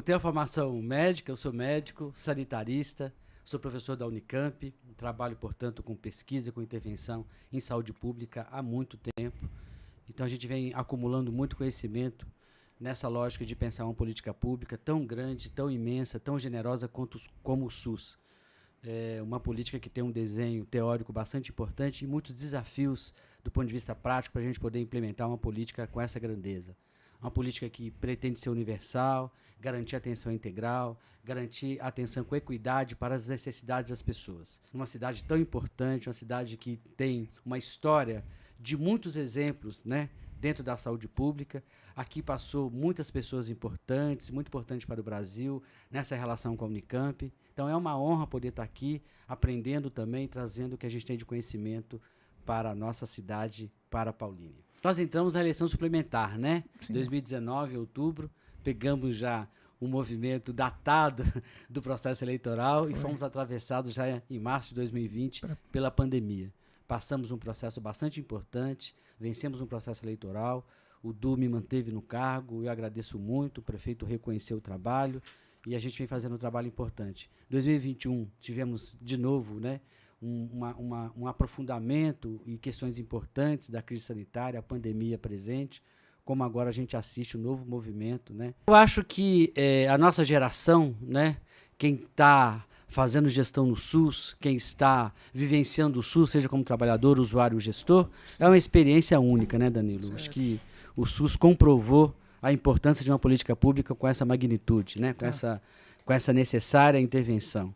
Tenho a formação médica, eu sou médico, sanitarista, sou professor da Unicamp, trabalho, portanto, com pesquisa, com intervenção em saúde pública há muito tempo. Então, a gente vem acumulando muito conhecimento nessa lógica de pensar uma política pública tão grande, tão imensa, tão generosa como o SUS. É uma política que tem um desenho teórico bastante importante e muitos desafios do ponto de vista prático para a gente poder implementar uma política com essa grandeza. Uma política que pretende ser universal, garantir atenção integral, garantir atenção com equidade para as necessidades das pessoas. Uma cidade tão importante, uma cidade que tem uma história de muitos exemplos, né, dentro da saúde pública. Aqui passou muitas pessoas importantes, muito importantes para o Brasil, nessa relação com a Unicamp. Então é uma honra poder estar aqui, aprendendo também, trazendo o que a gente tem de conhecimento para a nossa cidade, para a Paulínia. Nós entramos na eleição suplementar, né? Sim. 2019, outubro, pegamos já um movimento datado do processo eleitoral e fomos atravessados já em março de 2020 pela pandemia. Passamos um processo bastante importante, vencemos um processo eleitoral, o Du me manteve no cargo, eu agradeço muito, o prefeito reconheceu o trabalho e a gente vem fazendo um trabalho importante. 2021 tivemos de novo, né, um aprofundamento e questões importantes da crise sanitária, a pandemia presente, como agora a gente assiste um novo movimento, né? Eu acho que a nossa geração, né, quem está fazendo gestão no SUS, quem está vivenciando o SUS, seja como trabalhador, usuário ou gestor, é uma experiência única, né, Danilo? Certo. Acho que o SUS comprovou a importância de uma política pública com essa magnitude, né, com essa necessária intervenção.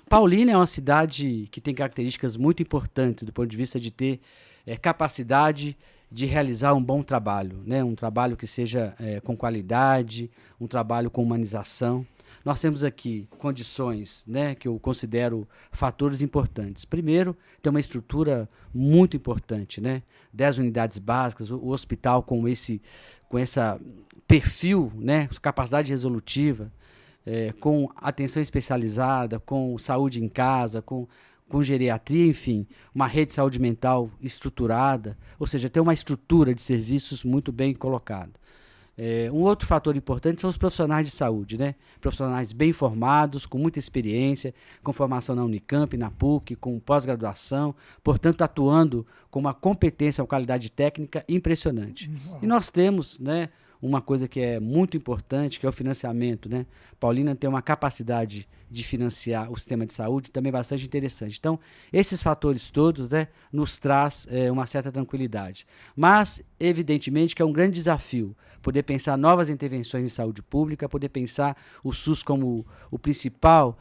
Paulínia é uma cidade que tem características muito importantes do ponto de vista de ter capacidade de realizar um bom trabalho, né? Um trabalho que seja com qualidade, um trabalho com humanização. Nós temos aqui condições, né, que eu considero fatores importantes. Primeiro, tem uma estrutura muito importante, né? 10 unidades básicas, o hospital com esse perfil, né, capacidade resolutiva, com atenção especializada, com saúde em casa, com geriatria, enfim, uma rede de saúde mental estruturada, ou seja, tem uma estrutura de serviços muito bem colocada. Um outro fator importante são os profissionais de saúde, né? Profissionais bem formados, com muita experiência, com formação na Unicamp, na PUC, com pós-graduação, portanto, atuando com uma competência, uma qualidade técnica impressionante. E nós temos, né, uma coisa que é muito importante, que é o financiamento, né? Paulínia tem uma capacidade de financiar o sistema de saúde também bastante interessante. Então, esses fatores todos, né, nos traz uma certa tranquilidade. Mas, evidentemente, que é um grande desafio poder pensar novas intervenções em saúde pública, poder pensar o SUS como o principal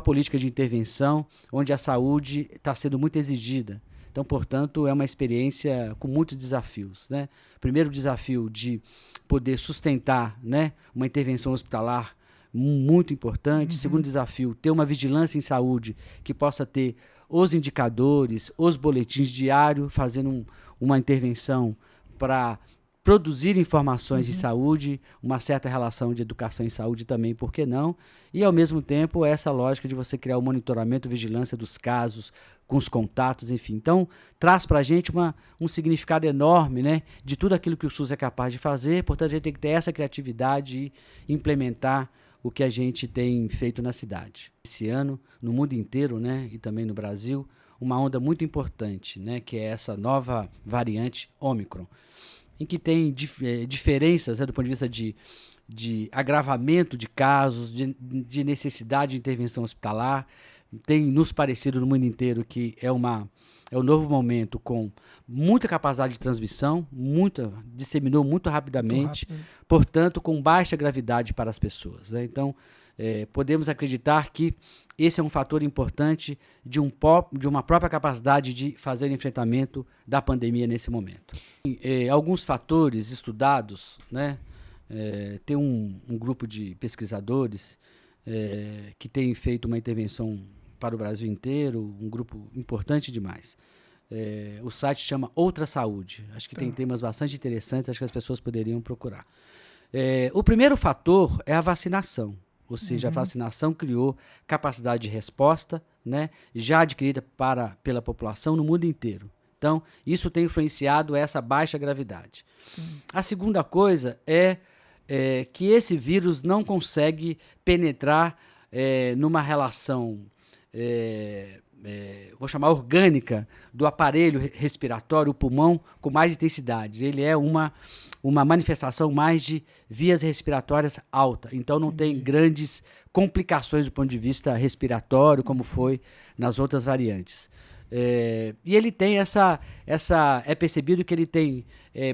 política de intervenção, onde a saúde está sendo muito exigida. Então, portanto, é uma experiência com muitos desafios, né? Primeiro desafio de poder sustentar, né, uma intervenção hospitalar muito importante. Segundo desafio, ter uma vigilância em saúde que possa ter os indicadores, os boletins diários, fazendo uma intervenção para produzir informações de saúde, uma certa relação de educação e saúde também, por que não? E, ao mesmo tempo, essa lógica de você criar o monitoramento e vigilância dos casos, com os contatos, enfim. Então, traz para a gente um significado enorme, né, de tudo aquilo que o SUS é capaz de fazer, portanto, a gente tem que ter essa criatividade e implementar o que a gente tem feito na cidade. Esse ano, no mundo inteiro, né, e também no Brasil, uma onda muito importante, né, que é essa nova variante Ômicron, em que tem diferenças, né, do ponto de vista de agravamento de casos, de necessidade de intervenção hospitalar. Tem nos parecido no mundo inteiro que é um novo momento com muita capacidade de transmissão, disseminou muito rapidamente, portanto, com baixa gravidade para as pessoas, né? Então, podemos acreditar que esse é um fator importante de uma própria capacidade de fazer o enfrentamento da pandemia nesse momento. Alguns fatores estudados, né? Tem um grupo de pesquisadores que tem feito uma intervenção para o Brasil inteiro, um grupo importante demais. O site chama Outra Saúde. Acho que tem temas bastante interessantes, acho que as pessoas poderiam procurar. O primeiro fator é a vacinação. Ou seja, a vacinação criou capacidade de resposta, né, já adquirida pela população no mundo inteiro. Então, isso tem influenciado essa baixa gravidade. Sim. A segunda coisa é que esse vírus não consegue penetrar numa relação, vou chamar orgânica, do aparelho respiratório, o pulmão, com mais intensidade. Ele é uma manifestação mais de vias respiratórias alta. Então não tem grandes complicações do ponto de vista respiratório, como foi nas outras variantes. E ele tem é percebido que ele tem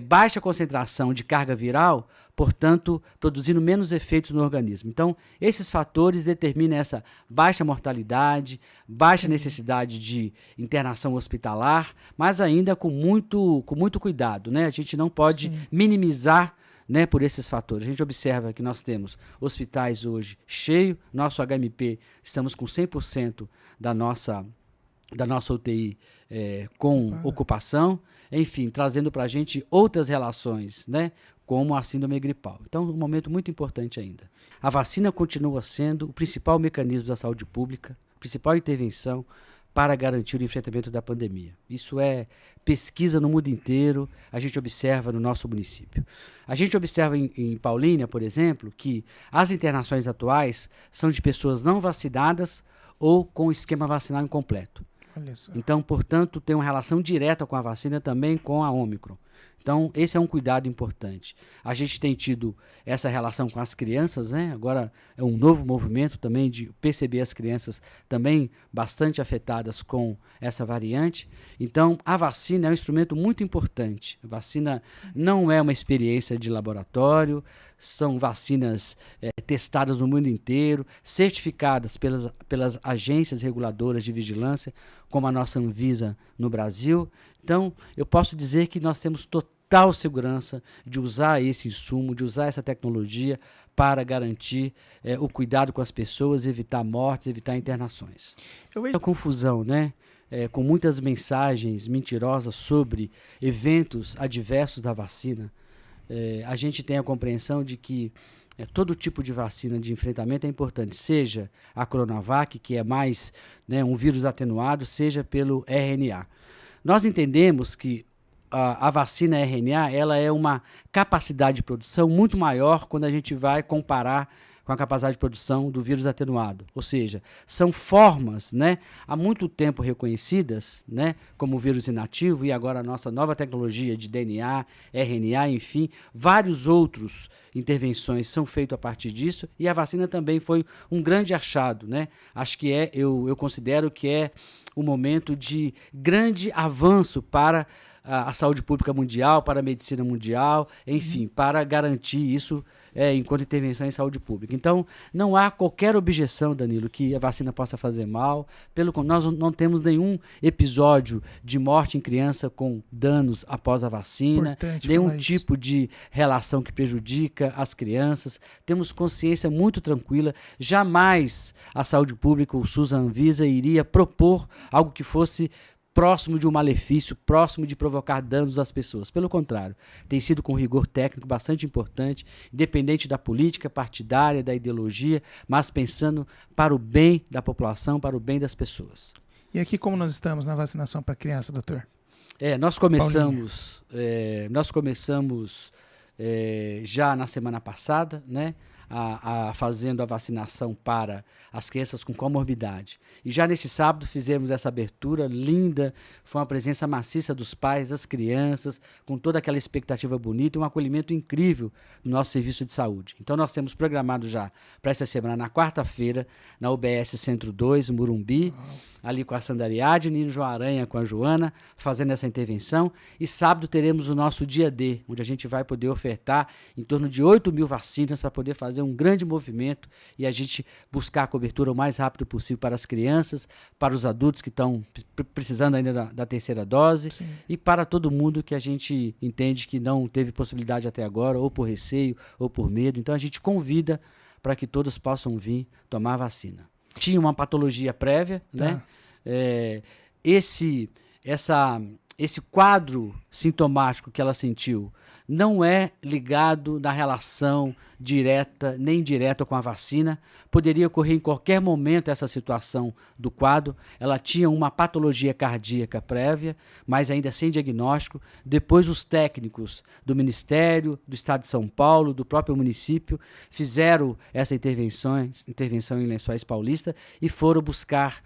baixa concentração de carga viral, portanto, produzindo menos efeitos no organismo. Então, esses fatores determinam essa baixa mortalidade, baixa necessidade de internação hospitalar, mas ainda com muito cuidado, né? A gente não pode minimizar, né, por esses fatores. A gente observa que nós temos hospitais hoje cheios, nosso HMP, estamos com 100% da nossa UTI com ocupação, enfim, trazendo para a gente outras relações, né, como a síndrome gripal. Então, um momento muito importante ainda. A vacina continua sendo o principal mecanismo da saúde pública, a principal intervenção para garantir o enfrentamento da pandemia. Isso é pesquisa no mundo inteiro, a gente observa no nosso município. A gente observa em Paulínia, por exemplo, que as internações atuais são de pessoas não vacinadas ou com esquema vacinal incompleto. Então, portanto, tem uma relação direta com a vacina também com a Ômicron. Então, esse é um cuidado importante. A gente tem tido essa relação com as crianças, né? Agora é um novo movimento também de perceber as crianças também bastante afetadas com essa variante. Então, a vacina é um instrumento muito importante. A vacina não é uma experiência de laboratório, são vacinas testadas no mundo inteiro, certificadas pelas agências reguladoras de vigilância, como a nossa Anvisa no Brasil. Então, eu posso dizer que nós temos total segurança de usar esse insumo, de usar essa tecnologia para garantir o cuidado com as pessoas, evitar mortes, evitar internações. A confusão, né? Com muitas mensagens mentirosas sobre eventos adversos da vacina. A gente tem a compreensão de que todo tipo de vacina de enfrentamento é importante, seja a Coronavac, que é mais, né, um vírus atenuado, seja pelo RNA. Nós entendemos que a vacina RNA ela é uma capacidade de produção muito maior quando a gente vai comparar com a capacidade de produção do vírus atenuado. Ou seja, são formas, né, há muito tempo reconhecidas, né, como vírus inativo, e agora a nossa nova tecnologia de DNA, RNA, enfim, vários outros intervenções são feitas a partir disso, e a vacina também foi um grande achado, né? Acho que eu considero que é um momento de grande avanço para a saúde pública mundial, para a medicina mundial, enfim, para garantir isso enquanto intervenção em saúde pública. Então, não há qualquer objeção, Danilo, que a vacina possa fazer mal. Nós não temos nenhum episódio de morte em criança com danos após a vacina, nenhum tipo de relação que prejudica as crianças. Temos consciência muito tranquila. Jamais a saúde pública, o SUS, a Anvisa, iria propor algo que fosse próximo de um malefício, próximo de provocar danos às pessoas. Pelo contrário, tem sido com rigor técnico bastante importante, independente da política partidária, da ideologia, mas pensando para o bem da população, para o bem das pessoas. E aqui como nós estamos na vacinação para criança, doutor? Nós começamos já na semana passada, né? Fazendo a vacinação para as crianças com comorbidade. E já nesse sábado fizemos essa abertura linda, foi uma presença maciça dos pais, das crianças, com toda aquela expectativa bonita e um acolhimento incrível no nosso serviço de saúde. Então nós temos programado já para essa semana, na quarta-feira, na UBS Centro 2, Morumbi, ali com a Sandra Ariadne, João Aranha com a Joana, fazendo essa intervenção. E sábado teremos o nosso dia D, onde a gente vai poder ofertar em torno de 8.000 vacinas para poder fazer um grande movimento e a gente buscar a cobertura o mais rápido possível para as crianças, para os adultos que estão precisando ainda da terceira dose. Sim. E para todo mundo que a gente entende que não teve possibilidade até agora, ou por receio, ou por medo. Então a gente convida para que todos possam vir tomar a vacina. Tinha uma patologia prévia, né? Esse quadro sintomático que ela sentiu não é ligado na relação direta nem indireta com a vacina. Poderia ocorrer em qualquer momento essa situação do quadro. Ela tinha uma patologia cardíaca prévia, mas ainda sem diagnóstico. Depois os técnicos do Ministério, do Estado de São Paulo, do próprio município, fizeram essa intervenção em Lençóis Paulista e foram buscar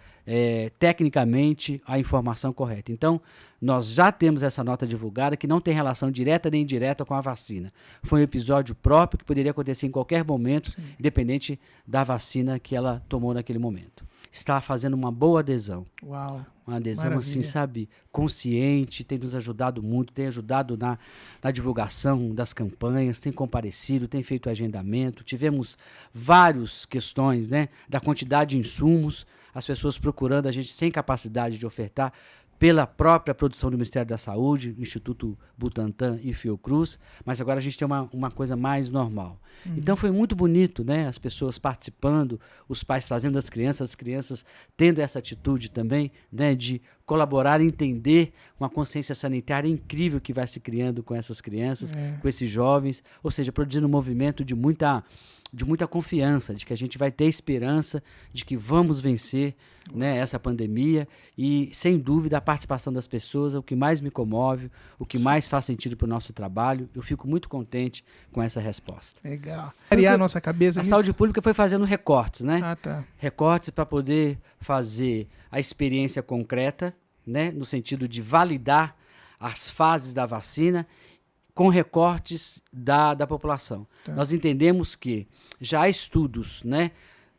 tecnicamente a informação correta. Então, nós já temos essa nota divulgada que não tem relação direta nem indireta com a vacina. Foi um episódio próprio que poderia acontecer em qualquer momento, sim, independente da vacina que ela tomou naquele momento. Está fazendo uma boa adesão. Uau! Uma adesão, maravilha, assim, sabe, consciente, tem nos ajudado muito, tem ajudado na divulgação das campanhas, tem comparecido, tem feito agendamento. Tivemos várias questões, né, da quantidade de insumos, as pessoas procurando a gente sem capacidade de ofertar, pela própria produção do Ministério da Saúde, Instituto Butantan e Fiocruz, mas agora a gente tem uma coisa mais normal. Então foi muito bonito, né? As pessoas participando, os pais trazendo as crianças tendo essa atitude também, né? De colaborar e entender uma consciência sanitária incrível que vai se criando com essas crianças, com esses jovens, ou seja, produzindo um movimento de muita confiança, de que a gente vai ter esperança de que vamos vencer, né, essa pandemia. E, sem dúvida, a participação das pessoas é o que mais me comove, o que mais faz sentido para o nosso trabalho. Eu fico muito contente com essa resposta. Legal. Criar a nossa cabeça A nisso? saúde pública foi fazendo recortes, né? Ah, tá. Recortes para poder fazer a experiência concreta, né, no sentido de validar as fases da vacina com recortes da população. Tá. Nós entendemos que já há estudos, né,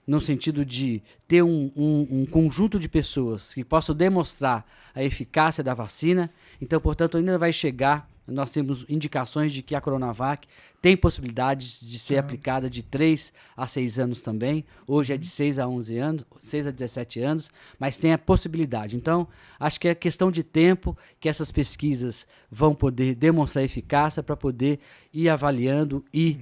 no sentido de ter um conjunto de pessoas que possam demonstrar a eficácia da vacina. Então, portanto, ainda vai chegar, nós temos indicações de que a Coronavac tem possibilidades de ser aplicada de 3 a 6 anos também. Hoje é de 6 a 11 anos, 6 a 17 anos, mas tem a possibilidade. Então, acho que é questão de tempo que essas pesquisas vão poder demonstrar eficácia para poder ir avaliando e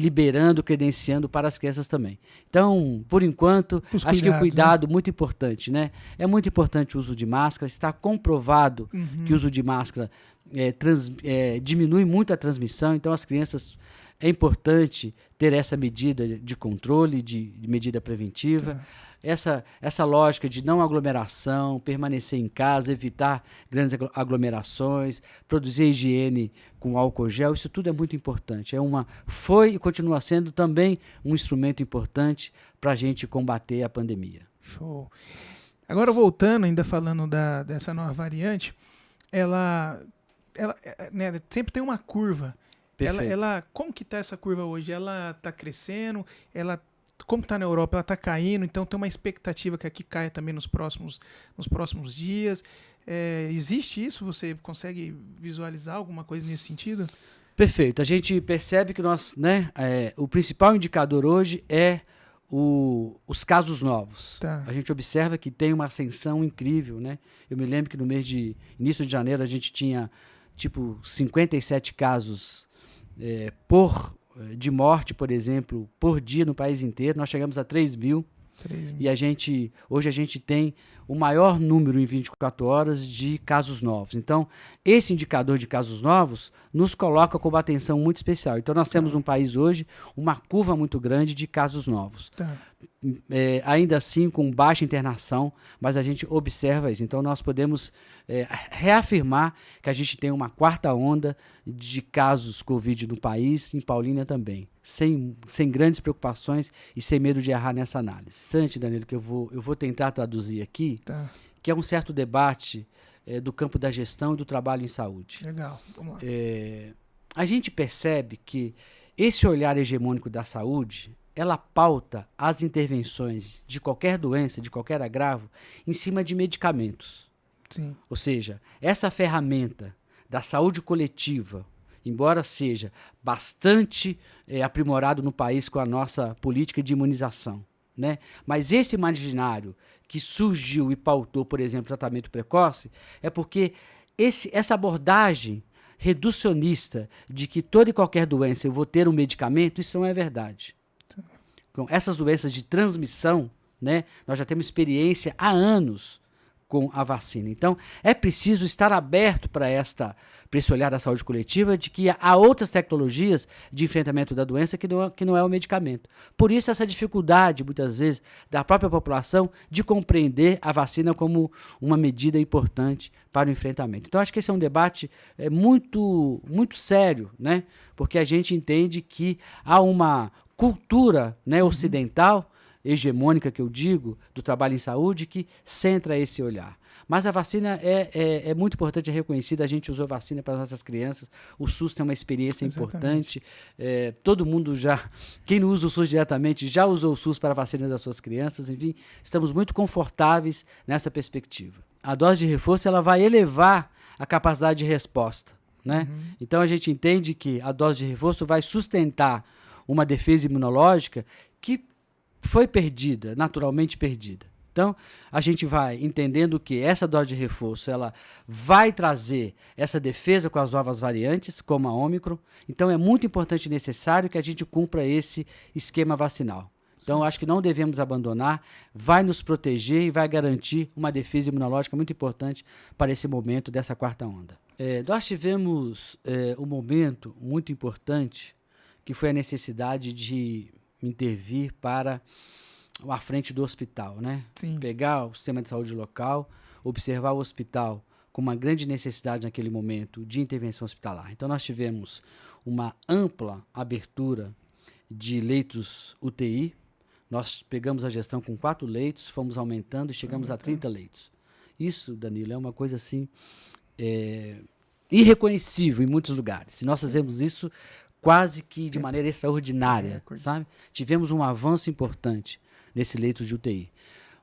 liberando, credenciando para as crianças também. Então, por enquanto, acho que o cuidado muito importante, né? É muito importante o uso de máscara. Está comprovado que o uso de máscara diminui muito a transmissão. Então, as crianças, é importante ter essa medida de controle, de medida preventiva. Essa lógica de não aglomeração, permanecer em casa, evitar grandes aglomerações, produzir higiene com álcool gel, isso tudo é muito importante. Foi e continua sendo também um instrumento importante para a gente combater a pandemia. Show. Agora, voltando, ainda falando dessa nova variante, ela né, sempre tem uma curva. Como que está essa curva hoje? Ela está crescendo? Como está na Europa? Ela está caindo? Então tem uma expectativa que aqui caia também nos próximos dias. Existe isso? Você consegue visualizar alguma coisa nesse sentido? Perfeito. A gente percebe que o principal indicador hoje é os casos novos. Tá. A gente observa que tem uma ascensão incrível, né? Eu me lembro que no mês de início de janeiro a gente tinha 57 casos de morte, por exemplo, por dia no país inteiro. Nós chegamos a 3 mil. E hoje a gente tem o maior número em 24 horas de casos novos. Então, esse indicador de casos novos nos coloca com uma atenção muito especial. Então, nós temos um país hoje, uma curva muito grande de casos novos. Tá. Ainda assim, com baixa internação, mas a gente observa isso. Então, nós podemos reafirmar que a gente tem uma quarta onda de casos Covid no país, em Paulínia também, sem grandes preocupações e sem medo de errar nessa análise. Interessante, Danilo, que eu vou tentar traduzir aqui, que é um certo debate do campo da gestão e do trabalho em saúde. Legal, vamos lá. A gente percebe que esse olhar hegemônico da saúde, ela pauta as intervenções de qualquer doença, de qualquer agravo, em cima de medicamentos. Sim. Ou seja, essa ferramenta da saúde coletiva, embora seja bastante aprimorado no país com a nossa política de imunização, né? Mas esse imaginário que surgiu e pautou, por exemplo, tratamento precoce, é porque essa abordagem reducionista de que toda e qualquer doença eu vou ter um medicamento, isso não é verdade. Com essas doenças de transmissão, né, nós já temos experiência há anos com a vacina. Então, é preciso estar aberto para esse olhar da saúde coletiva de que há outras tecnologias de enfrentamento da doença que não é o medicamento. Por isso, essa dificuldade, muitas vezes, da própria população de compreender a vacina como uma medida importante para o enfrentamento. Então, acho que esse é um debate muito, muito sério, né? Porque a gente entende que há uma cultura, né, ocidental, hegemônica, que eu digo, do trabalho em saúde, que centra esse olhar. Mas a vacina é muito importante, é reconhecida. A gente usou vacina para as nossas crianças. O SUS tem uma experiência importante. Todo mundo quem não usa o SUS diretamente, já usou o SUS para a vacina das suas crianças. Enfim, estamos muito confortáveis nessa perspectiva. A dose de reforço ela vai elevar a capacidade de resposta, né? Então, a gente entende que a dose de reforço vai sustentar uma defesa imunológica que foi perdida, naturalmente perdida. Então, a gente vai entendendo que essa dose de reforço ela vai trazer essa defesa com as novas variantes, como a Ômicron. Então, é muito importante e necessário que a gente cumpra esse esquema vacinal. Então, acho que não devemos abandonar, vai nos proteger e vai garantir uma defesa imunológica muito importante para esse momento dessa quarta onda. Nós tivemos um momento muito importante, que foi a necessidade de intervir para a frente do hospital, né? Sim. Pegar o sistema de saúde local, observar o hospital com uma grande necessidade naquele momento de intervenção hospitalar. Então, nós tivemos uma ampla abertura de leitos UTI. Nós pegamos a gestão com 4 leitos, fomos aumentando e chegamos a 30 leitos. Isso, Danilo, é uma coisa assim irreconhecível em muitos lugares. Se nós fazemos isso quase que de maneira extraordinária, sabe? Tivemos um avanço importante nesse leito de UTI.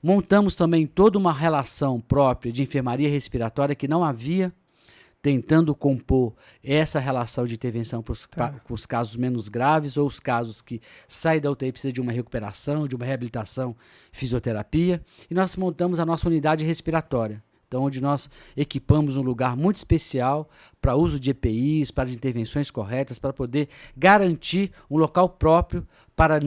Montamos também toda uma relação própria de enfermaria respiratória que não havia, tentando compor essa relação de intervenção para os casos menos graves ou os casos que saem da UTI e precisam de uma recuperação, de uma reabilitação, fisioterapia. E nós montamos a nossa unidade respiratória. Então, onde nós equipamos um lugar muito especial para uso de EPIs, para as intervenções corretas, para poder garantir um local próprio para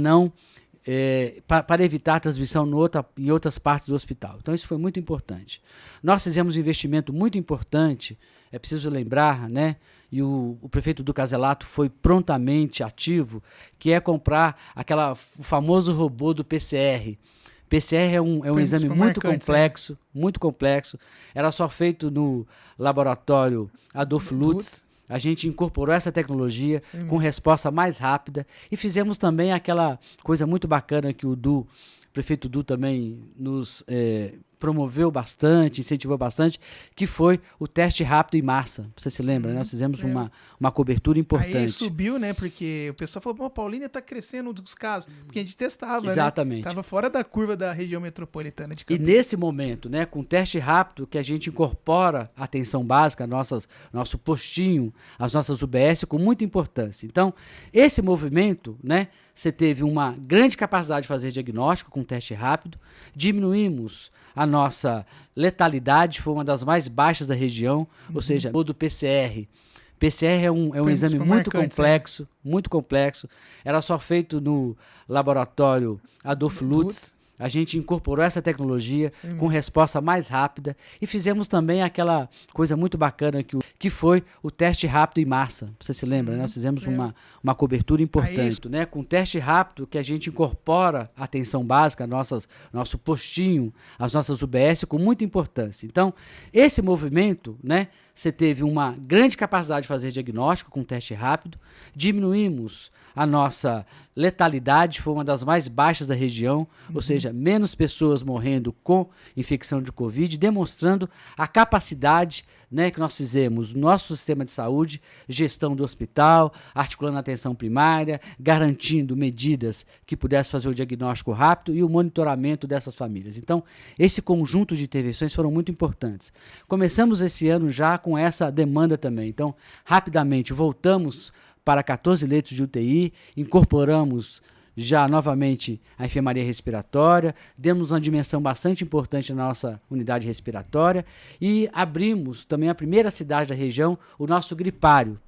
para evitar a transmissão em outras partes do hospital. Então, isso foi muito importante. Nós fizemos um investimento muito importante, é preciso lembrar, né? E o prefeito do Caselato foi prontamente ativo, que é comprar o famoso robô do PCR. PCR é um exame muito complexo. Era só feito no laboratório Adolfo Lutz. A gente incorporou essa tecnologia com resposta mais rápida e fizemos também aquela coisa muito bacana que o prefeito Du também nos promoveu bastante, incentivou bastante, que foi o teste rápido em massa. Você se lembra, né? Nós fizemos uma cobertura importante. Aí subiu, né? Porque o pessoal falou, Paulínia está crescendo dos casos, porque a gente testava, exatamente, né? Estava fora da curva da região metropolitana de Campinas. E nesse momento, né, com o teste rápido, que a gente incorpora a atenção básica, nosso postinho, as nossas UBS, com muita importância. Então, esse movimento, né, você teve uma grande capacidade de fazer diagnóstico com teste rápido, diminuímos a nossa letalidade, foi uma das mais baixas da região, ou seja, o do PCR. PCR é um exame muito complexo, era só feito no laboratório Adolfo Lutz. A gente incorporou essa tecnologia com resposta mais rápida e fizemos também aquela coisa muito bacana que foi o teste rápido em massa. Você se lembra, né? Nós fizemos uma cobertura importante, né? Com o teste rápido, que a gente incorpora a atenção básica, nosso postinho, as nossas UBS, com muita importância. Então, esse movimento, né? Você teve uma grande capacidade de fazer diagnóstico com teste rápido, diminuímos a nossa letalidade, foi uma das mais baixas da região, ou seja, menos pessoas morrendo com infecção de Covid, demonstrando a capacidade, né, que nós fizemos no nosso sistema de saúde, gestão do hospital, articulando a atenção primária, garantindo medidas que pudessem fazer o diagnóstico rápido e o monitoramento dessas famílias. Então, esse conjunto de intervenções foram muito importantes. Começamos esse ano já com essa demanda também. Então, rapidamente, voltamos para 14 leitos de UTI, incorporamos já novamente a enfermaria respiratória, demos uma dimensão bastante importante na nossa unidade respiratória e abrimos também a primeira cidade da região, o nosso gripário.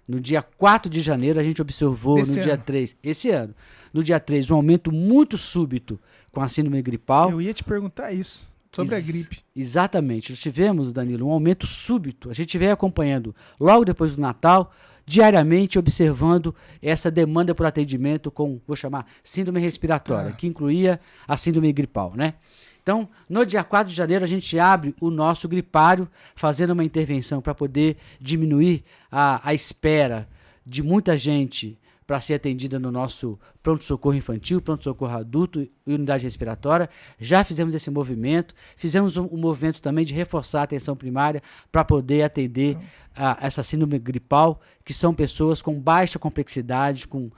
No dia 4 de janeiro, a gente observou, dia 3, esse ano, no dia 3, um aumento muito súbito com a síndrome gripal. Eu ia te perguntar isso. sobre a gripe. Exatamente. Nós tivemos, Danilo, um aumento súbito. A gente veio acompanhando logo depois do Natal, diariamente observando essa demanda por atendimento com, vou chamar, síndrome respiratória, que incluía a síndrome gripal, né? Então, no dia 4 de janeiro, a gente abre o nosso gripário, fazendo uma intervenção para poder diminuir a espera de muita gente para ser atendida no nosso pronto-socorro infantil, pronto-socorro adulto e unidade respiratória. Já fizemos esse movimento, fizemos um movimento também de reforçar a atenção primária para poder atender essa síndrome gripal, que são pessoas com baixa complexidade, com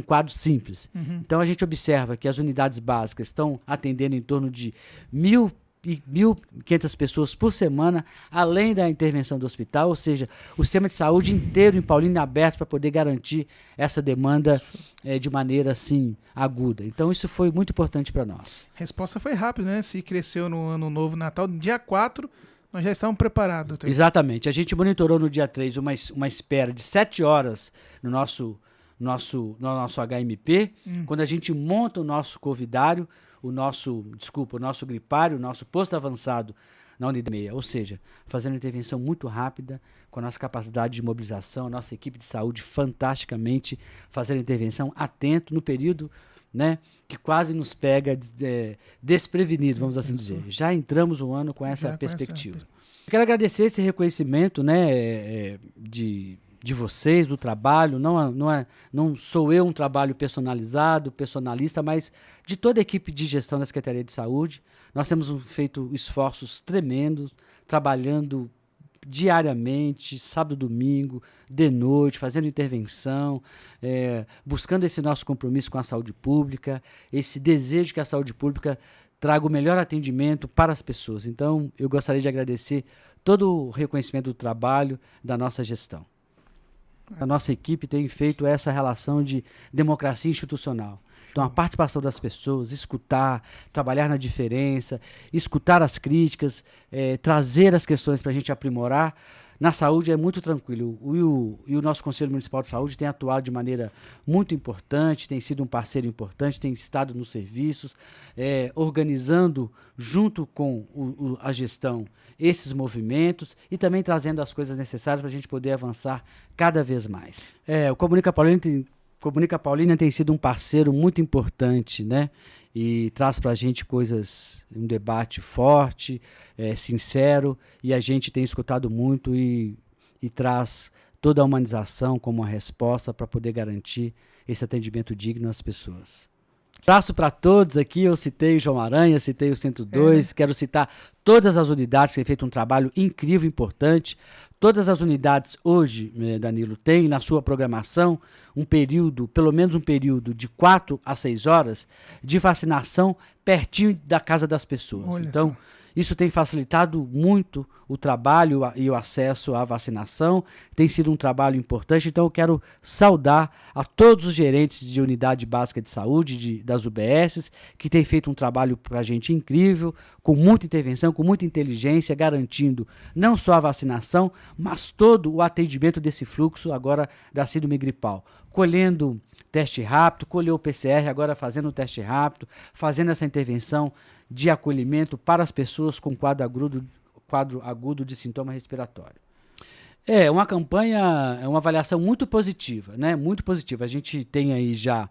quadros simples. Então a gente observa que as unidades básicas estão atendendo em torno de 1.500 pessoas por semana, além da intervenção do hospital, ou seja, o sistema de saúde inteiro em Paulínia aberto para poder garantir essa demanda de maneira assim aguda. Então isso foi muito importante para nós. A resposta foi rápida, né? Se cresceu no ano novo, Natal, dia 4, nós já estávamos preparados. Doutor. Exatamente. A gente monitorou no dia 3 uma espera de 7 horas no nosso HMP, quando a gente monta o nosso covidário, o nosso gripário, o nosso posto avançado na unidade 6, ou seja, fazendo uma intervenção muito rápida, com a nossa capacidade de mobilização, a nossa equipe de saúde fantasticamente fazendo intervenção atento no período, né, que quase nos pega desprevenido, vamos assim dizer. Já entramos um ano com essa perspectiva. Eu quero agradecer esse reconhecimento, né, de vocês, do trabalho. Não sou eu um trabalho personalista, mas de toda a equipe de gestão da Secretaria de Saúde. Nós temos feito esforços tremendos, trabalhando diariamente, sábado, domingo, de noite, fazendo intervenção, buscando esse nosso compromisso com a saúde pública, esse desejo que a saúde pública traga o melhor atendimento para as pessoas. Então, eu gostaria de agradecer todo o reconhecimento do trabalho da nossa gestão. A nossa equipe tem feito essa relação de democracia institucional. Então, a participação das pessoas, escutar, trabalhar na diferença, escutar as críticas, trazer as questões para a gente aprimorar. Na saúde é muito tranquilo. E o nosso Conselho Municipal de Saúde tem atuado de maneira muito importante, tem sido um parceiro importante, tem estado nos serviços, organizando junto com a gestão esses movimentos e também trazendo as coisas necessárias para a gente poder avançar cada vez mais. O Comunica Paulínia tem sido um parceiro muito importante, né? E traz para a gente um debate forte, sincero, e a gente tem escutado muito e traz toda a humanização como uma resposta para poder garantir esse atendimento digno às pessoas. Abraço para todos aqui, eu citei o João Aranha, citei o 102, quero citar todas as unidades que têm feito um trabalho incrível, importante. Todas as unidades hoje, Danilo, têm na sua programação pelo menos um período de 4 a 6 horas de vacinação pertinho da casa das pessoas. Olha então, só. Isso tem facilitado muito o trabalho e o acesso à vacinação, tem sido um trabalho importante, então eu quero saudar a todos os gerentes de unidade básica de saúde, das UBSs, que têm feito um trabalho para a gente incrível, com muita intervenção, com muita inteligência, garantindo não só a vacinação, mas todo o atendimento desse fluxo agora da síndrome gripal, colhendo teste rápido, colheu o PCR, agora fazendo o teste rápido, fazendo essa intervenção de acolhimento para as pessoas com quadro agudo de sintoma respiratório. É uma campanha, uma avaliação muito positiva, né? Muito positiva. A gente tem aí já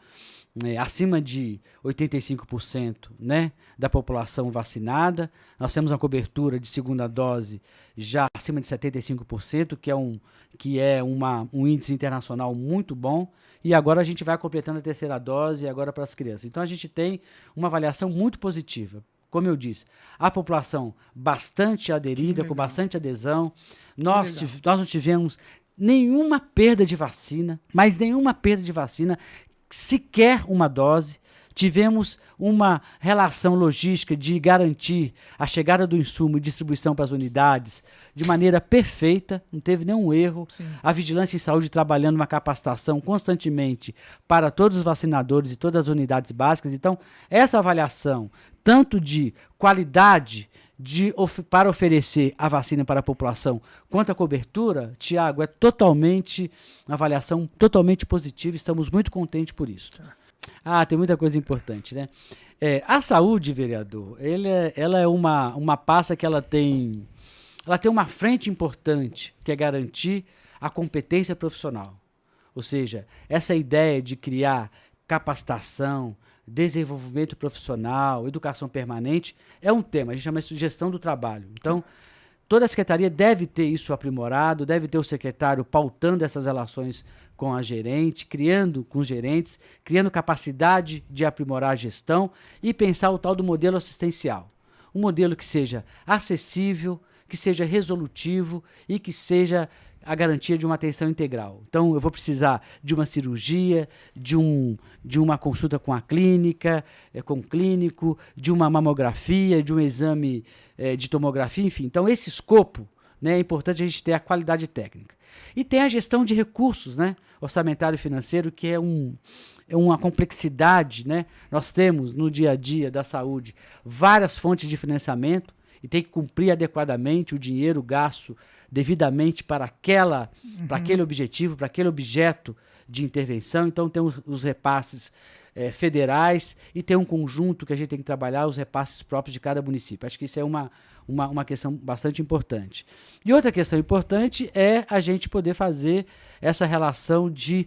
acima de 85%, né, da população vacinada. Nós temos uma cobertura de segunda dose já acima de 75%, que é um índice internacional muito bom. E agora a gente vai completando a terceira dose agora para as crianças. Então a gente tem uma avaliação muito positiva. Como eu disse, a população bastante aderida, com bastante adesão. Nós não tivemos nenhuma perda de vacina, mas nenhuma perda de vacina, sequer uma dose. Tivemos uma relação logística de garantir a chegada do insumo e distribuição para as unidades de maneira perfeita, não teve nenhum erro. Sim. A Vigilância em Saúde trabalhando uma capacitação constantemente para todos os vacinadores e todas as unidades básicas. Então, essa avaliação, tanto de qualidade para oferecer a vacina para a população, quanto a cobertura, Tiago, é uma avaliação totalmente positiva, estamos muito contentes por isso. Tem muita coisa importante, né? A saúde, vereador, ela é uma pasta que ela tem uma frente importante, que é garantir a competência profissional. Ou seja, essa ideia de criar capacitação, desenvolvimento profissional, educação permanente, é um tema, a gente chama isso de gestão do trabalho. Então, toda a secretaria deve ter isso aprimorado, deve ter o secretário pautando essas relações com a gerente, criando com os gerentes, criando capacidade de aprimorar a gestão e pensar o tal do modelo assistencial. Um modelo que seja acessível, que seja resolutivo e que seja a garantia de uma atenção integral. Então, eu vou precisar de uma cirurgia, de uma consulta com a clínica, com o clínico, de uma mamografia, de um exame de tomografia, enfim. Então, esse escopo, né, é importante a gente ter a qualidade técnica. E tem a gestão de recursos, né, orçamentário e financeiro, que é uma complexidade, né? Nós temos no dia a dia da saúde várias fontes de financiamento, e tem que cumprir adequadamente o dinheiro gasto devidamente para aquele objetivo, para aquele objeto de intervenção. Então tem os repasses federais e tem um conjunto que a gente tem que trabalhar, os repasses próprios de cada município. Acho que isso é uma questão bastante importante. E outra questão importante é a gente poder fazer essa relação de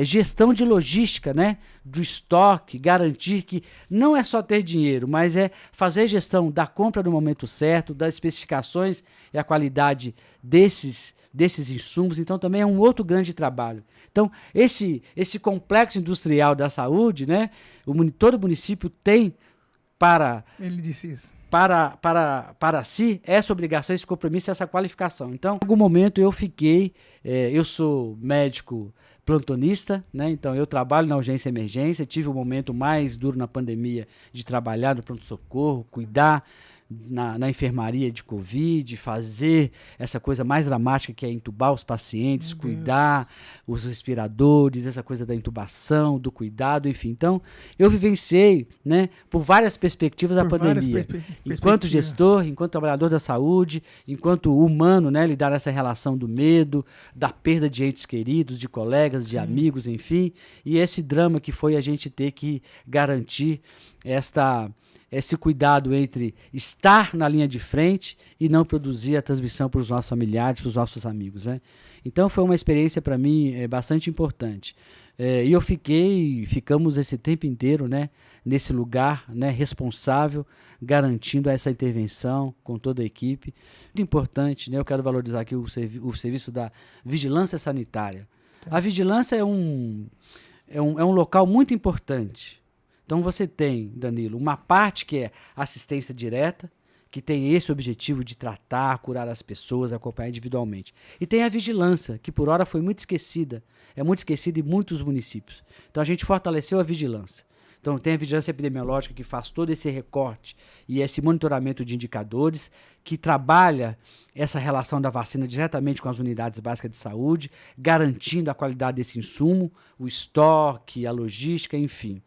gestão de logística, né, do estoque, garantir que não é só ter dinheiro, mas é fazer gestão da compra no momento certo, das especificações e a qualidade desses insumos. Então também é um outro grande trabalho. Então esse complexo industrial da saúde, né, todo município tem Ele disse isso. Para si, essa obrigação, esse compromisso, essa qualificação. Então, em algum momento eu sou médico plantonista, né? Então eu trabalho na urgência e emergência, tive o momento mais duro na pandemia de trabalhar no pronto-socorro, cuidar na enfermaria de Covid, fazer essa coisa mais dramática que é entubar os pacientes, cuidar os respiradores, essa coisa da intubação, do cuidado, enfim. Então, eu vivenciei, né, por várias perspectivas a pandemia. Enquanto gestor, enquanto trabalhador da saúde, enquanto humano, né, lidar nessa relação do medo, da perda de entes queridos, de colegas, de amigos, enfim. E esse drama que foi a gente ter que garantir esse cuidado entre estar na linha de frente e não produzir a transmissão para os nossos familiares, para os nossos amigos, né? Então foi uma experiência para mim bastante importante. E ficamos esse tempo inteiro, né, nesse lugar, né, responsável, garantindo essa intervenção com toda a equipe. Muito importante, né, eu quero valorizar aqui o serviço da vigilância sanitária. A vigilância é um local muito importante. Então você tem, Danilo, uma parte que é assistência direta, que tem esse objetivo de tratar, curar as pessoas, acompanhar individualmente. E tem a vigilância, que por hora foi muito esquecida, é muito esquecida em muitos municípios. Então a gente fortaleceu a vigilância. Então tem a vigilância epidemiológica que faz todo esse recorte e esse monitoramento de indicadores, que trabalha essa relação da vacina diretamente com as unidades básicas de saúde, garantindo a qualidade desse insumo, o estoque, a logística, enfim.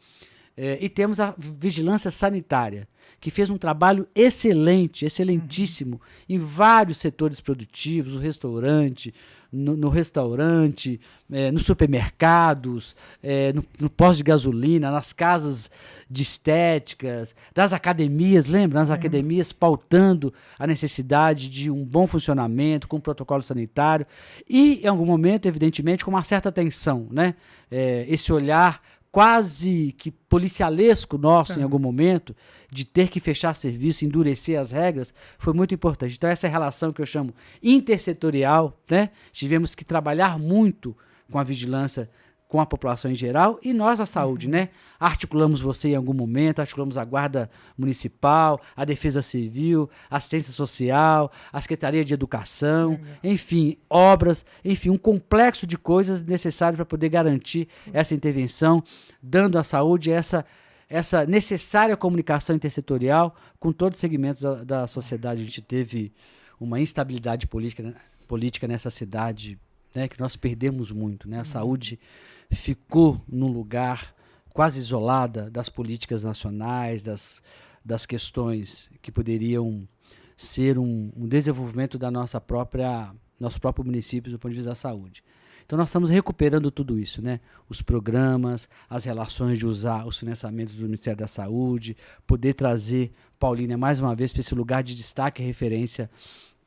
E temos a vigilância sanitária, que fez um trabalho excelentíssimo, em vários setores produtivos, no restaurante, nos supermercados, no posto de gasolina, nas casas de estéticas, das academias, lembra? Nas academias, pautando a necessidade de um bom funcionamento, com um protocolo sanitário, e em algum momento, evidentemente, com uma certa atenção, né? Esse olhar quase que policialesco nosso, em algum momento, de ter que fechar serviço, endurecer as regras, foi muito importante. Então, essa relação que eu chamo intersetorial, né? Tivemos que trabalhar muito com a vigilância com a população em geral e nós, a saúde, né? Articulamos você em algum momento, articulamos a Guarda Municipal, a Defesa Civil, a Assistência Social, a Secretaria de Educação, enfim, obras, enfim, um complexo de coisas necessárias para poder garantir essa intervenção, dando à saúde essa necessária comunicação intersetorial com todos os segmentos da sociedade. A gente teve uma instabilidade política nessa cidade, né, que nós perdemos muito, né? A saúde ficou num lugar quase isolada das políticas nacionais, das questões que poderiam ser um desenvolvimento da nosso próprio município do ponto de vista da saúde. Então nós estamos recuperando tudo isso, né? Os programas, as relações de usar os financiamentos do Ministério da Saúde, poder trazer Paulínia mais uma vez para esse lugar de destaque e referência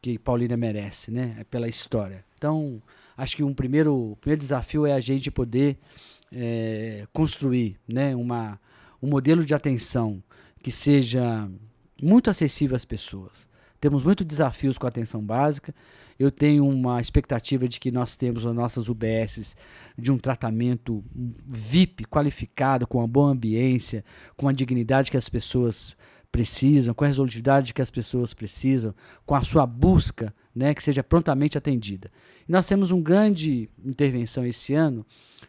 que Paulínia merece, né? Pela história. Então, acho que o primeiro desafio é a gente poder construir, né? Um modelo de atenção que seja muito acessível às pessoas. Temos muitos desafios com a atenção básica. Eu tenho uma expectativa de que nós temos as nossas UBSs de um tratamento VIP, qualificado, com uma boa ambiência, com a dignidade que as pessoas precisam, com a resolutividade que as pessoas precisam, com a sua busca, né, que seja prontamente atendida. E nós temos uma grande intervenção esse ano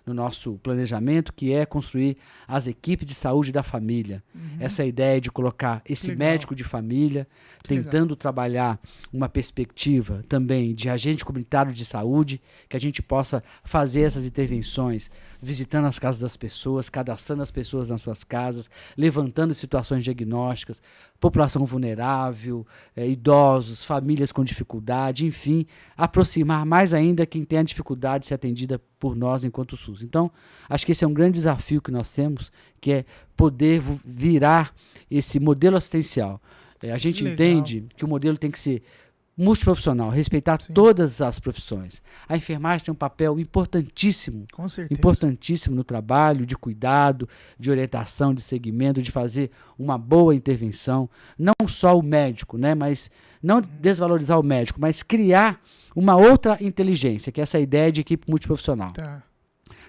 no nosso planejamento, que é construir as equipes de saúde da família. Essa ideia de colocar esse médico de família, tentando trabalhar uma perspectiva também de agente comunitário de saúde, que a gente possa fazer essas intervenções, visitando as casas das pessoas, cadastrando as pessoas nas suas casas, levantando situações diagnósticas, população vulnerável, idosos, famílias com dificuldade, enfim, aproximar mais ainda quem tem a dificuldade de ser atendida por nós enquanto SUS. Então, acho que esse é um grande desafio que nós temos, que é poder virar esse modelo assistencial. A gente entende que o modelo tem que ser multiprofissional, respeitar todas as profissões. A enfermagem tem um papel importantíssimo, importantíssimo no trabalho de cuidado, de orientação, de segmento, de fazer uma boa intervenção. Não só o médico, né, mas não desvalorizar o médico, mas criar uma outra inteligência, que é essa ideia de equipe multiprofissional.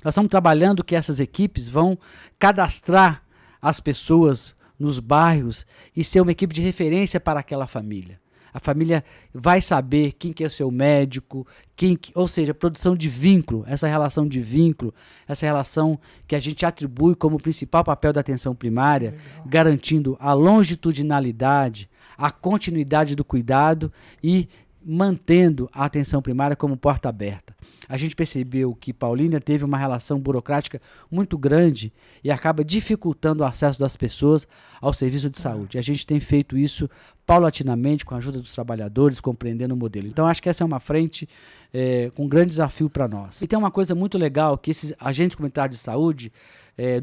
Nós estamos trabalhando que essas equipes vão cadastrar as pessoas nos bairros e ser uma equipe de referência para aquela família. A família vai saber quem que é o seu médico, ou seja, produção de vínculo, essa relação de vínculo, essa relação que a gente atribui como principal papel da atenção primária, garantindo a longitudinalidade, a continuidade do cuidado e mantendo a atenção primária como porta aberta. A gente percebeu que Paulínia teve uma relação burocrática muito grande e acaba dificultando o acesso das pessoas ao serviço de saúde. A gente tem feito isso paulatinamente, com a ajuda dos trabalhadores, compreendendo o modelo. Então, acho que essa é uma frente com um grande desafio para nós. E tem uma coisa muito legal, que esses agentes comunitários de saúde,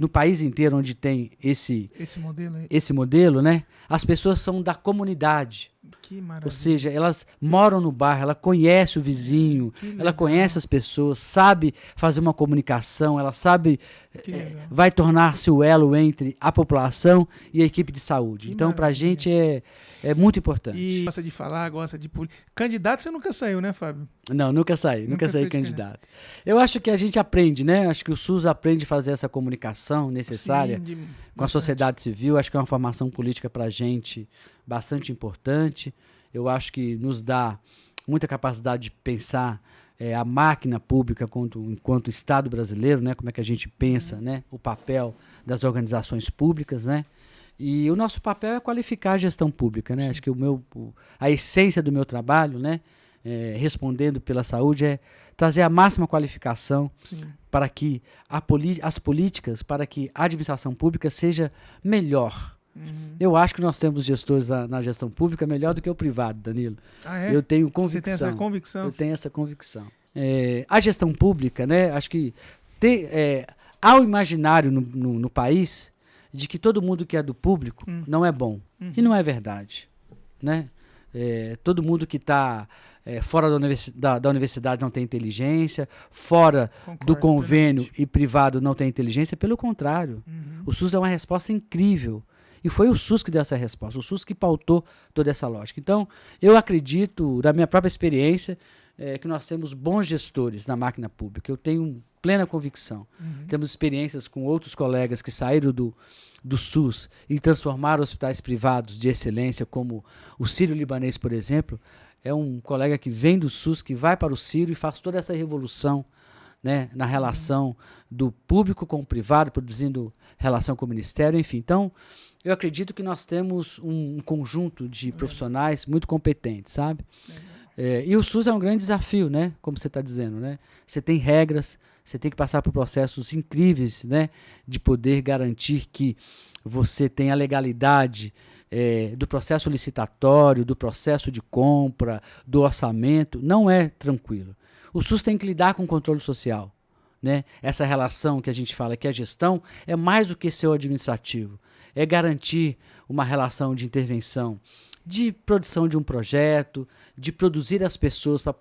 no país inteiro onde tem esse modelo, né, as pessoas são da comunidade. Que maravilha. Ou seja, elas moram no bairro, ela conhece o vizinho, ela conhece as pessoas, sabe fazer uma comunicação, ela sabe, vai tornar-se o elo entre a população e a equipe de saúde. Então, para a gente é muito importante. E gosta de falar, gosta de política. Candidato você nunca saiu, né, Fábio? Não, nunca saí candidato. Eu acho que a gente aprende, né? Acho que o SUS aprende a fazer essa comunicação necessária com a sociedade civil. Acho que é uma formação política para a gente bastante importante. Eu acho que nos dá muita capacidade de pensar a máquina pública enquanto Estado brasileiro, né? Como é que a gente pensa, né? O papel das organizações públicas, né? E o nosso papel é qualificar a gestão pública, né? Acho que a essência do meu trabalho, né? Respondendo pela saúde, é trazer a máxima qualificação para que as políticas, para que a administração pública seja melhor. Eu acho que nós temos gestores na gestão pública melhor do que o privado, Danilo. Eu tenho convicção. Você tem essa convicção? Eu tenho essa convicção. A gestão pública, né? Acho que há um imaginário no país de que todo mundo que é do público não é bom. E não é verdade, né? Todo mundo que está fora da universidade não tem inteligência, fora do convênio e privado não tem inteligência. Pelo contrário, o SUS dá uma resposta incrível. E foi o SUS que deu essa resposta, o SUS que pautou toda essa lógica. Então, eu acredito, da minha própria experiência, que nós temos bons gestores na máquina pública. Eu tenho plena convicção. Temos experiências com outros colegas que saíram do SUS e transformaram hospitais privados de excelência, como o Sírio-Libanês, por exemplo. É um colega que vem do SUS, que vai para o Sírio e faz toda essa revolução, né, na relação do público com o privado, produzindo relação com o Ministério, enfim. Então, eu acredito que nós temos um conjunto de profissionais muito competentes, sabe? E o SUS é um grande desafio, né? Como você está dizendo, né? Você tem regras, você tem que passar por processos incríveis, né? De poder garantir que você tem a legalidade do processo licitatório, do processo de compra, do orçamento. Não é tranquilo. O SUS tem que lidar com o controle social, né? Essa relação que a gente fala que a gestão é mais do que ser o administrativo, é garantir uma relação de intervenção, de produção de um projeto, de produzir as pessoas para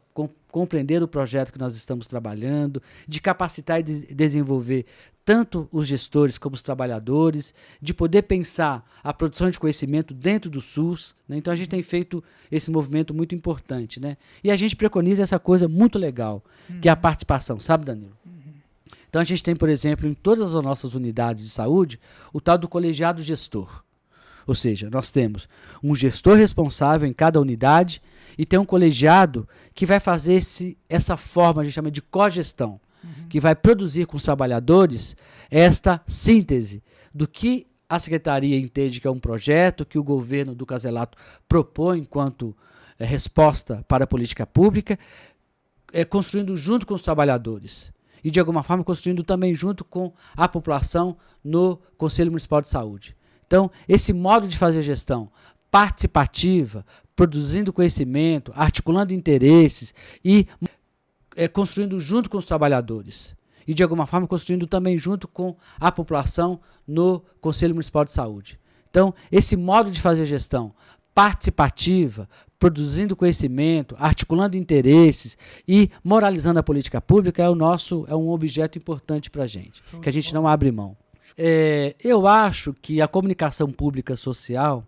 compreender o projeto que nós estamos trabalhando, de capacitar e desenvolver tanto os gestores como os trabalhadores, de poder pensar a produção de conhecimento dentro do SUS, né? Então a gente tem feito esse movimento muito importante, né? E a gente preconiza essa coisa muito legal, que é a participação, sabe, Danilo? Então a gente tem, por exemplo, em todas as nossas unidades de saúde, o tal do colegiado gestor. Ou seja, nós temos um gestor responsável em cada unidade e tem um colegiado que vai fazer essa forma, a gente chama de cogestão, que vai produzir com os trabalhadores esta síntese do que a secretaria entende que é um projeto, que o governo do Caselato propõe enquanto resposta para a política pública, construindo junto com os trabalhadores. E, de alguma forma, construindo também junto com a população no Conselho Municipal de Saúde. Então, esse modo de fazer gestão participativa, produzindo conhecimento, articulando interesses e construindo junto com os trabalhadores. E, de alguma forma, construindo também junto com a população no Conselho Municipal de Saúde. Então, esse modo de fazer gestão participativa, produzindo conhecimento, articulando interesses e moralizando a política pública é um objeto importante para a gente, que a gente não abre mão. Eu acho que a comunicação pública social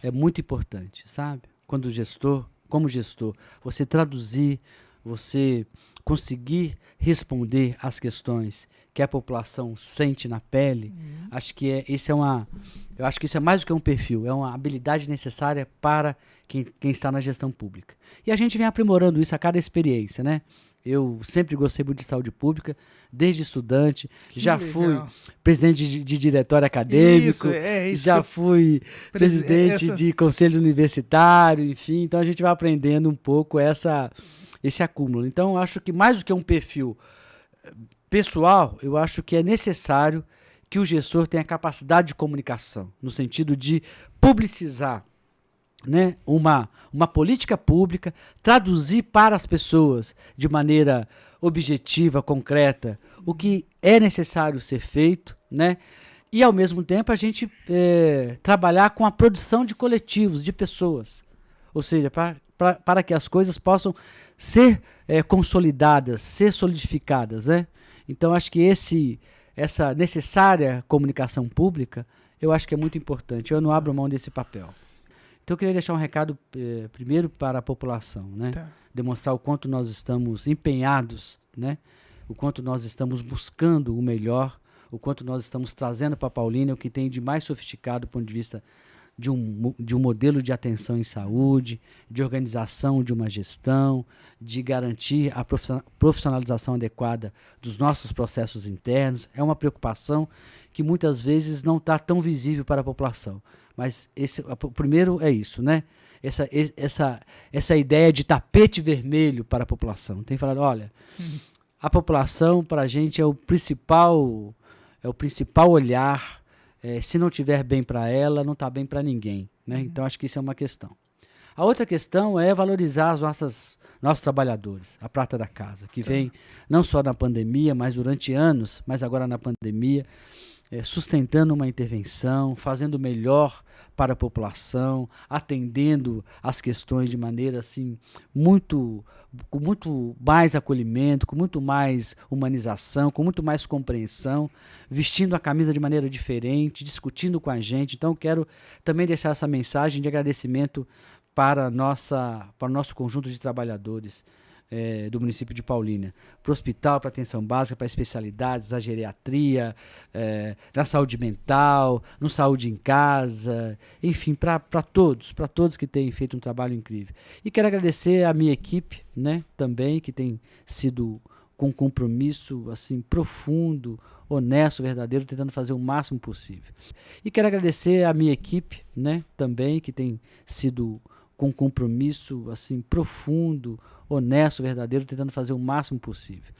é muito importante, sabe? Quando como gestor, você traduzir, você conseguir responder às questões que a população sente na pele, acho que eu acho que isso é mais do que um perfil, é uma habilidade necessária para quem está na gestão pública. E a gente vem aprimorando isso a cada experiência, né? Eu sempre gostei muito de saúde pública, desde estudante, já fui presidente de diretório acadêmico, já fui presidente de conselho universitário, enfim, então a gente vai aprendendo um pouco esse acúmulo. Então, eu acho que mais do que um perfil pessoal, eu acho que é necessário que o gestor tenha capacidade de comunicação, no sentido de publicizar, né, uma política pública, traduzir para as pessoas de maneira objetiva, concreta, o que é necessário ser feito, né, e ao mesmo tempo a gente trabalhar com a produção de coletivos, de pessoas, ou seja, para que as coisas possam ser consolidadas, ser solidificadas, né? Então acho que essa necessária comunicação pública, eu acho que é muito importante. Eu não abro mão desse papel. Então eu queria deixar um recado primeiro para a população, né? Tá. Demonstrar o quanto nós estamos empenhados, né? O quanto nós estamos buscando o melhor, o quanto nós estamos trazendo para Paulínia o que tem de mais sofisticado do ponto de vista de um modelo de atenção em saúde, de organização de uma gestão, de garantir a profissionalização adequada dos nossos processos internos. É uma preocupação que muitas vezes não está tão visível para a população. Mas o primeiro é isso, né? Essa ideia de tapete vermelho para a população. Tem falado, olha, a população para a gente é o principal olhar. Se não estiver bem para ela, não está bem para ninguém, né? Então acho que isso é uma questão. A outra questão é valorizar os nossos trabalhadores, a prata da casa, que vem não só na pandemia, mas durante anos, mas agora na pandemia, sustentando uma intervenção, fazendo melhor para a população, atendendo as questões de maneira assim, com muito mais acolhimento, com muito mais humanização, com muito mais compreensão, vestindo a camisa de maneira diferente, discutindo com a gente. Então, quero também deixar essa mensagem de agradecimento para o nosso conjunto de trabalhadores do município de Paulínia, para o hospital, para a atenção básica, para especialidades, na geriatria, na saúde mental, no saúde em casa, enfim, para todos que têm feito um trabalho incrível. E quero agradecer a minha equipe, né, também, que tem sido com compromisso assim profundo, honesto, verdadeiro, tentando fazer o máximo possível. E quero agradecer a minha equipe, né, também, que tem sido com compromisso assim profundo, honesto, verdadeiro, tentando fazer o máximo possível.